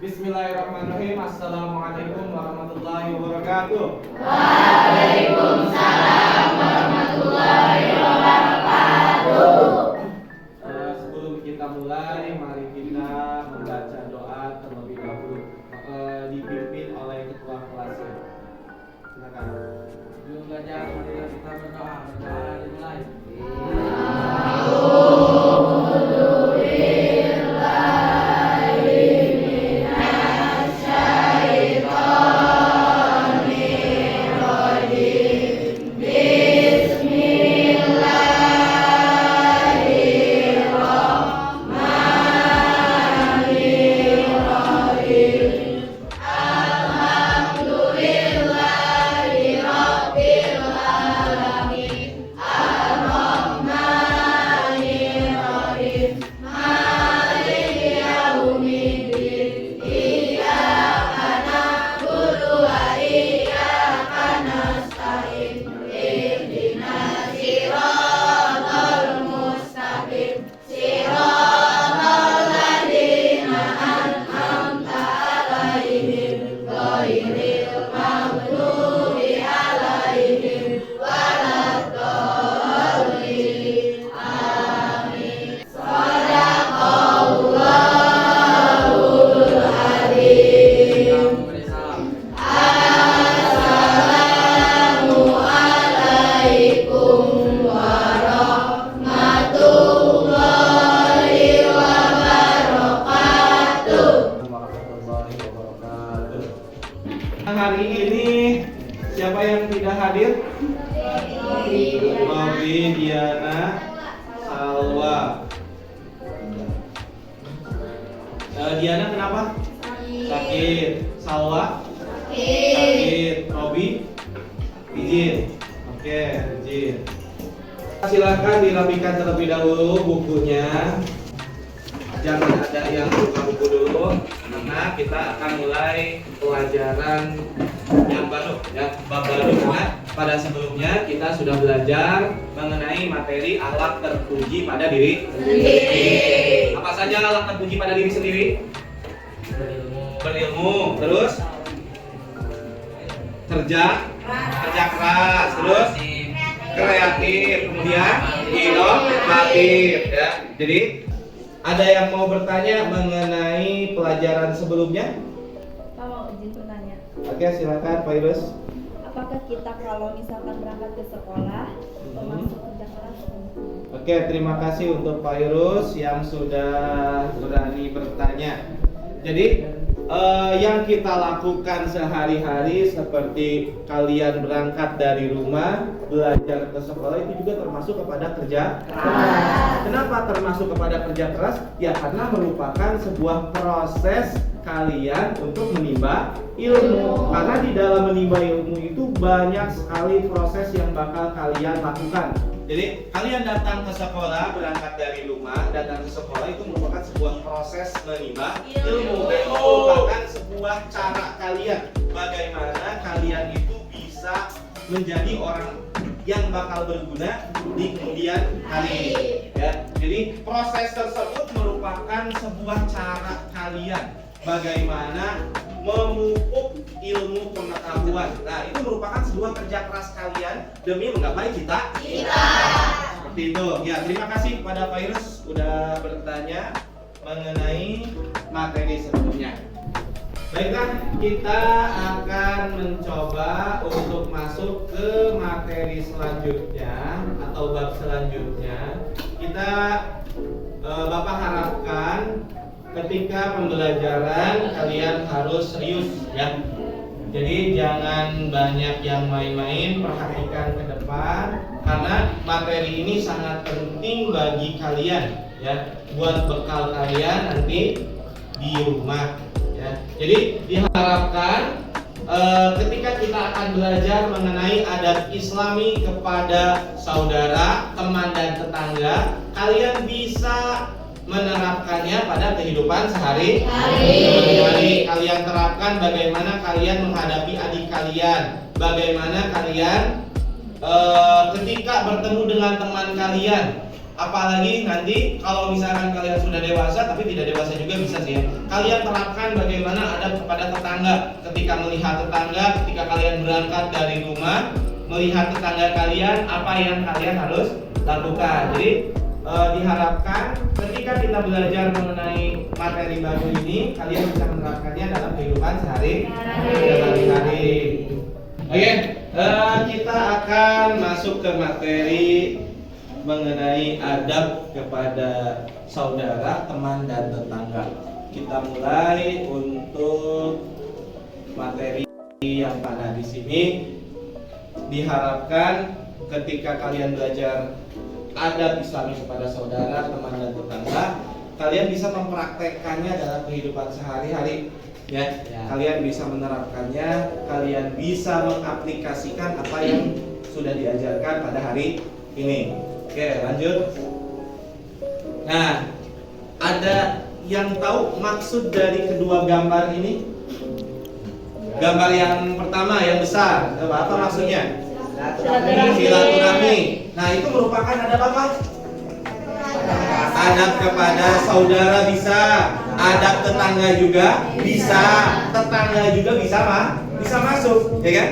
Bismillahirrahmanirrahim. Assalamualaikum warahmatullahi wabarakatuh. Waalaikumsalam warahmatullahi wabarakatuh. Sebelum kita mulai, mari kita membaca doa terlebih dahulu, dipimpin oleh ketua kelasnya. Silakan. Sebelum belajar, marilah kita berdoa. Berdoa dimulai. Hari ini siapa yang tidak hadir? Robi, Diana, Salwa. Diana kenapa? Sakit. Salwa? Sakit. Robi? Izin. Oke, izin. Silakan dirapikan terlebih dahulu bukunya. Jangan ada yang buka buku dulu, karena kita akan mulai pelajaran yang baru, ya, bab baru. Karena pada sebelumnya kita sudah belajar mengenai materi alat terpuji pada diri sendiri. Apa saja alat terpuji pada diri sendiri? Berilmu, terus kerja keras, terus kreatif, kemudian inovatif, ya. Jadi ada yang mau bertanya mengenai pelajaran sebelumnya? Kalau izin bertanya, Oke, silakan Pak Irus. apakah kita kalau misalkan berangkat ke sekolah termasuk kerja keras? Oke, terima kasih untuk Pak Irus yang sudah berani bertanya. Jadi yang kita lakukan sehari-hari seperti kalian berangkat dari rumah belajar ke sekolah itu juga termasuk kepada kerja keras. Kenapa termasuk kepada kerja keras? Ya karena merupakan sebuah proses kalian untuk menimba ilmu. Karena di dalam menimba ilmu itu banyak sekali proses yang bakal kalian lakukan. Jadi kalian datang ke sekolah, berangkat dari rumah, datang ke sekolah itu merupakan sebuah proses menimba ilmu dan merupakan sebuah cara kalian bagaimana kalian itu bisa menjadi orang yang bakal berguna di kemudian hari. Ya, jadi proses tersebut merupakan sebuah cara kalian bagaimana memupuk ilmu pengetahuan. Nah, itu merupakan sebuah kerja keras kalian demi menggapai cita. Seperti itu. Ya, terima kasih kepada Pak Irus sudah bertanya mengenai materi sebelumnya. Baiklah, kita akan mencoba untuk masuk ke materi selanjutnya atau bab selanjutnya. Kita Bapak harapkan ketika pembelajaran kalian harus serius, ya. Jadi jangan banyak yang main-main, perhatikan ke depan karena materi ini sangat penting bagi kalian, ya, buat bekal kalian nanti di rumah, ya. Jadi diharapkan ketika kita akan belajar mengenai adat Islami kepada saudara, teman dan tetangga, kalian bisa menerapkannya pada kehidupan sehari-hari. Kalian terapkan bagaimana kalian menghadapi adik kalian, bagaimana kalian ketika bertemu dengan teman kalian, Apalagi nanti kalau misalkan kalian sudah dewasa, tapi tidak dewasa juga bisa sih ya. Kalian terapkan bagaimana adab kepada tetangga. Ketika melihat tetangga, ketika kalian berangkat dari rumah, melihat tetangga kalian, apa yang kalian harus lakukan. Jadi diharapkan ketika kita belajar mengenai materi baru ini, kalian bisa menerapkannya dalam kehidupan sehari-hari. Oke, kita akan masuk ke materi mengenai adab kepada saudara, teman, dan tetangga. Kita mulai untuk materi yang pada di sini. Diharapkan ketika kalian belajar adab Islami kepada saudara, teman, dan tetangga, kalian bisa mempraktekkannya dalam kehidupan sehari-hari. Ya, kalian bisa menerapkannya, kalian bisa mengaplikasikan apa yang sudah diajarkan pada hari ini. Oke, lanjut. Nah, ada yang tahu maksud dari kedua gambar ini? Gambar yang pertama, yang besar, apa maksudnya? Silaturahmi. Nah, itu merupakan adab apa? Adab kepada saudara bisa, adab tetangga juga bisa, tetangga juga bisa masuk, ya kan?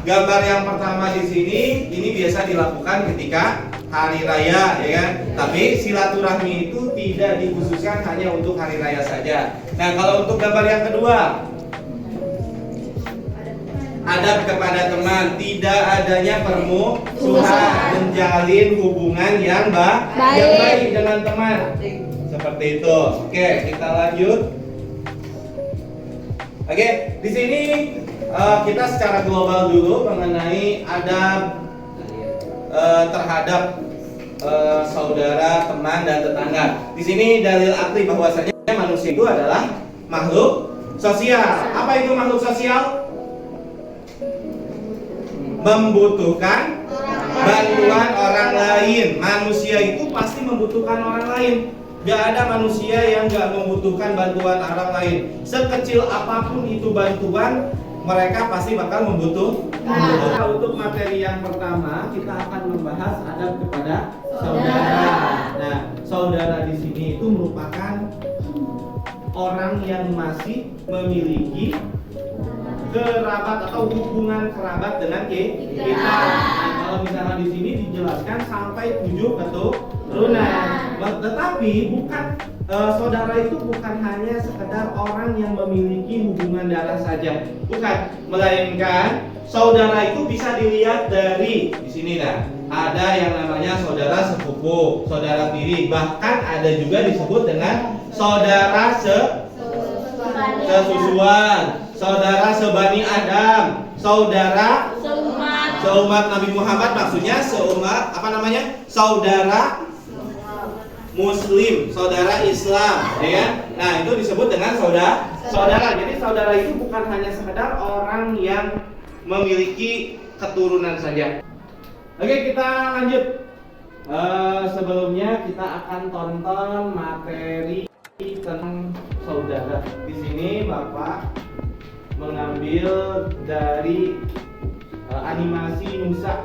Gambar yang pertama di sini, ini biasa dilakukan ketika hari raya, ya kan? Tapi silaturahmi itu tidak dikhususkan hanya untuk hari raya saja. Nah, kalau untuk gambar yang kedua, adab kepada teman, tidak adanya permusuhan, menjalin hubungan yang baik dengan teman. Seperti itu. Oke, kita lanjut. Oke, di sini kita secara global dulu mengenai adab terhadap saudara, teman, dan tetangga. Di sini dalil akli bahwasanya manusia itu adalah makhluk sosial. Apa itu makhluk sosial? Membutuhkan bantuan orang lain. Manusia itu pasti membutuhkan orang lain. Gak ada manusia yang gak membutuhkan bantuan orang lain. Sekecil apapun itu bantuan, mereka pasti bakal membutuhkan. Untuk materi yang pertama, kita akan membahas adab kepada saudara. Nah, saudara di sini itu merupakan orang yang masih memiliki kerabat atau hubungan kerabat dengan kita. Nah, kalau misalnya di sini dijelaskan sampai 7 keturunan. Tetapi bukan saudara itu bukan hanya sekedar orang yang memiliki hubungan darah saja, bukan, melainkan saudara itu bisa dilihat dari di sini. Nah, ada yang namanya saudara sepupu, saudara tiri, bahkan ada juga disebut dengan saudara sesusuan, saudara sebani Adam, saudara seumat Nabi Muhammad, maksudnya seumat apa namanya? Saudara Muslim, saudara Islam, ya kan? Nah, itu disebut dengan saudara. Jadi saudara itu bukan hanya sekedar orang yang memiliki keturunan saja. Oke, kita lanjut. Sebelumnya kita akan tonton materi tentang saudara. Di sini Bapak mengambil dari animasi Nusa.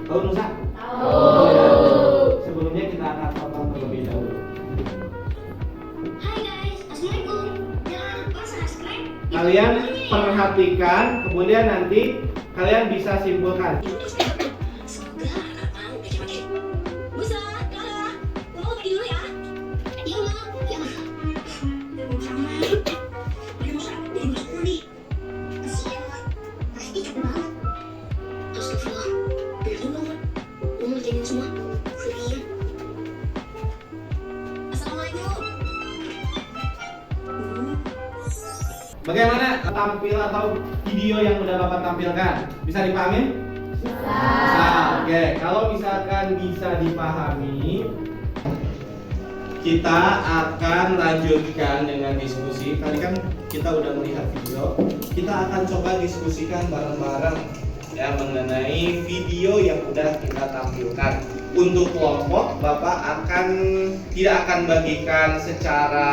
Tahu Nusa? Tahu. Ya. Sebelumnya kita akan tonton terlebih dahulu. Hai guys, assalamualaikum. Jangan lupa subscribe. Kalian perhatikan, kemudian nanti kalian bisa simpulkan. Semoga anak mau pakai. Musa, Clara, mau pergi dulu ya? Iya Ma, ya. Sama. Musa, jadi masuk nih. Kasihan Ma, pasti capek banget. Astagfirullah, bener banget. Mau ngerjain semua. Kuliah. Assalamualaikum. Bagaimana tampil atau video yang udah Bapak tampilkan? Bisa dipahami? Bisa. Nah, oke. Kalau misalkan bisa dipahami, kita akan lanjutkan dengan diskusi. Tadi kan kita udah melihat video. Kita akan coba diskusikan bareng-bareng ya mengenai video yang udah kita tampilkan. Untuk kelompok, Bapak tidak akan bagikan secara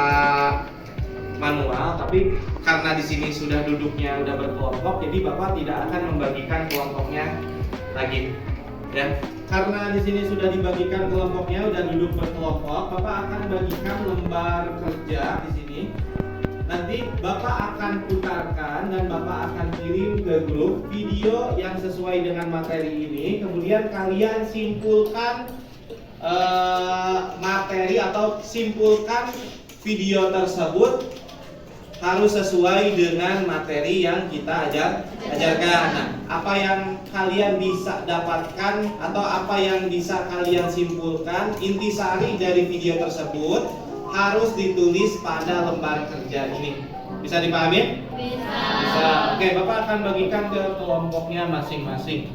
manual, tapi karena di sini sudah duduknya udah berkelompok, jadi Bapak tidak akan membagikan kelompoknya lagi. Ya, karena di sini sudah dibagikan kelompoknya, udah duduk berkelompok, Bapak akan bagikan lembar kerja di sini. Nanti Bapak akan putarkan dan Bapak akan kirim ke grup video yang sesuai dengan materi ini. Kemudian kalian simpulkan materi atau simpulkan video tersebut harus sesuai dengan materi yang kita ajarkan. Nah, apa yang kalian bisa dapatkan atau apa yang bisa kalian simpulkan, intisari dari video tersebut harus ditulis pada lembar kerja ini. Bisa dipahami? Bisa. Oke, Bapak akan bagikan ke kelompoknya masing-masing.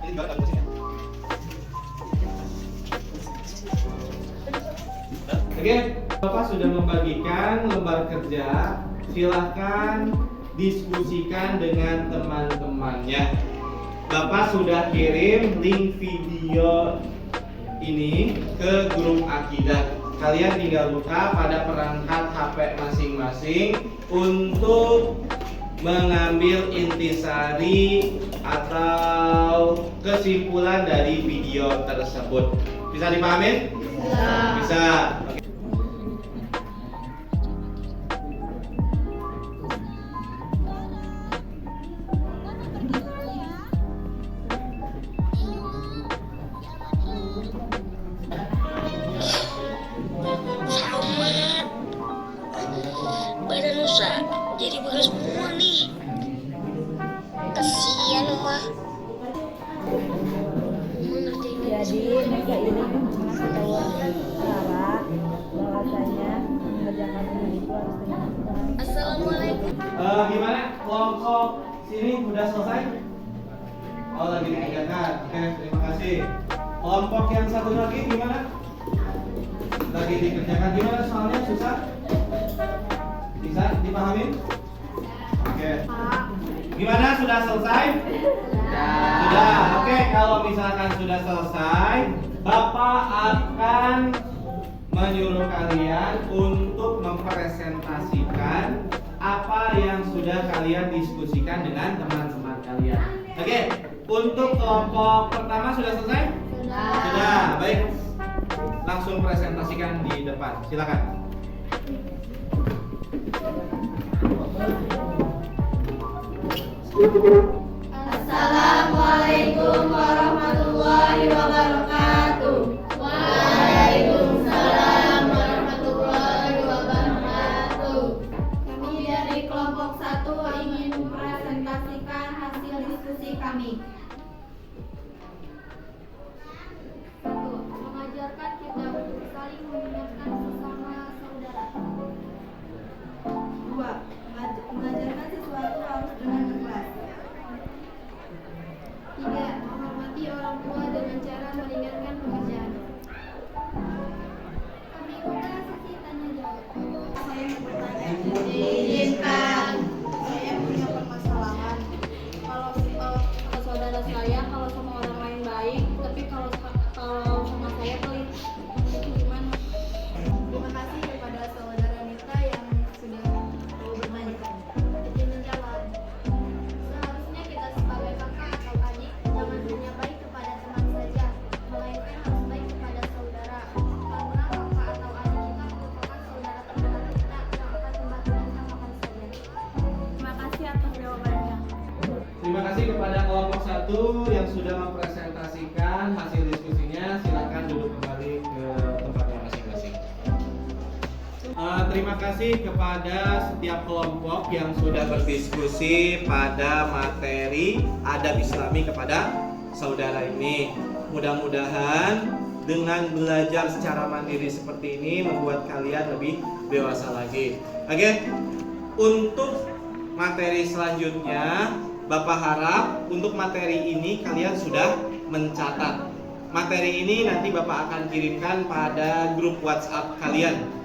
Ini juga ada musiknya. Oke, Bapak sudah membagikan lembar kerja. Silahkan diskusikan dengan teman-temannya. Bapak sudah kirim link video ini ke grup akidah. Kalian tinggal buka pada perangkat HP masing-masing untuk mengambil intisari atau kesimpulan dari video tersebut. Bisa dipahami? Bisa. Oke. Badan Nusa jadi bekas semua nih. Kasihan Oma. Jadi mereka ini mengasih tahu Clara bahwasanya mengerjakan ini itu harus dengan benar. Assalamualaikum. Gimana? Kelompok sini udah selesai? Oh, lagi dikerjakan. Oke, terima kasih. Kelompok yang satu lagi gimana? Lagi dikerjakan. Gimana soalnya susah? Bisa dipahami? Oke. Gimana? Sudah selesai? Sudah. Oke, kalau misalkan sudah selesai, Bapak akan menyuruh kalian untuk mempresentasikan apa yang sudah kalian diskusikan dengan teman-teman kalian. Oke, untuk kelompok pertama sudah selesai? Sudah. Baik. Langsung presentasikan di depan. Silakan. Assalamualaikum warahmatullahi wabarakatuh. Waalaikumsalam warahmatullahi wabarakatuh. Kami dari kelompok 1 ingin mempresentasikan hasil diskusi kami. 1. Mengajarkan kita untuk saling mengingatkan sesama saudara. 2. Mengajarkan sesuatu harus dengan ikhlas. 3. Menghormati orang tua dengan cara meringankan pekerjaan. Kami buka sesi tanya jawab. Saya mau bertanya. Izinkan. Saya punya permasalahan. Kalau saudara saya kalau sama orang lain baik, tapi kalau sama saya pelit. Gimana? Terima kasih kepada saudara Nita yang sudah mau bertanya. Izin menjawab. Seharusnya kita sebagai kakak atau adik jangan hanya baik kepada teman saja, melainkan harus baik kepada saudara. Karena kakak atau adik kita merupakan saudara terdekat kita yang akan membantu kita kapan saja. Terima kasih atas jawabannya. Terima kasih kepada kelompok 1 yang sudah mempresentasikan hasil diskusinya. Silakan duduk kembali ke tempatnya masing-masing. Terima kasih kepada setiap kelompok yang sudah berdiskusi pada materi adab Islami kepada saudara ini. Mudah-mudahan dengan belajar secara mandiri seperti ini membuat kalian lebih dewasa lagi. Oke, untuk materi selanjutnya, Bapak harap untuk materi ini kalian sudah mencatat. Materi ini nanti Bapak akan kirimkan pada grup WhatsApp kalian.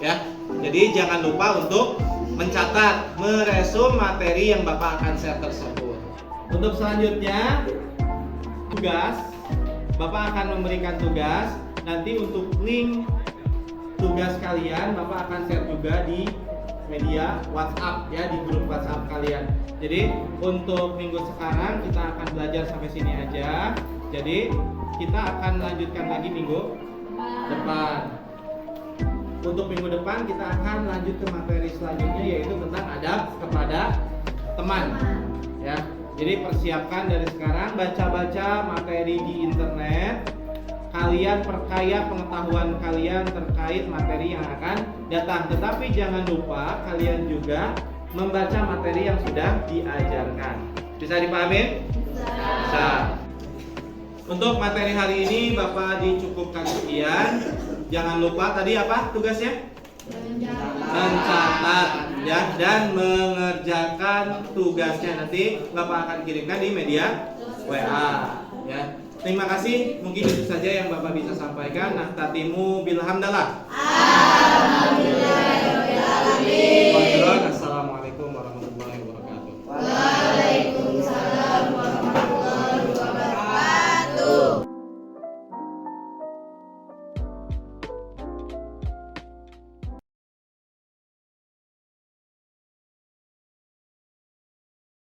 Ya, jadi jangan lupa untuk mencatat, meresum materi yang Bapak akan share tersebut. Untuk selanjutnya, tugas, Bapak akan memberikan tugas. Nanti untuk link tugas kalian, Bapak akan share juga di media WhatsApp ya, di grup WhatsApp kalian. Jadi untuk minggu sekarang kita akan belajar sampai sini aja. Jadi kita akan lanjutkan lagi minggu depan. Untuk minggu depan kita akan lanjut ke materi selanjutnya, yaitu tentang adab kepada teman ya. Jadi persiapkan dari sekarang, baca-baca materi di internet. Kalian perkaya pengetahuan kalian terkait materi yang akan datang. Tetapi jangan lupa kalian juga membaca materi yang sudah diajarkan. Bisa dipahami? Bisa. Untuk materi hari ini Bapak dicukupkan sekian. Jangan lupa tadi apa tugasnya? Mencatat ya, dan mengerjakan tugasnya. Nanti Bapak akan kirimkan di media WA ya. Terima kasih, mungkin itu saja yang Bapak bisa sampaikan. Nahtatimu bilhamdalah. Alhamdulillah.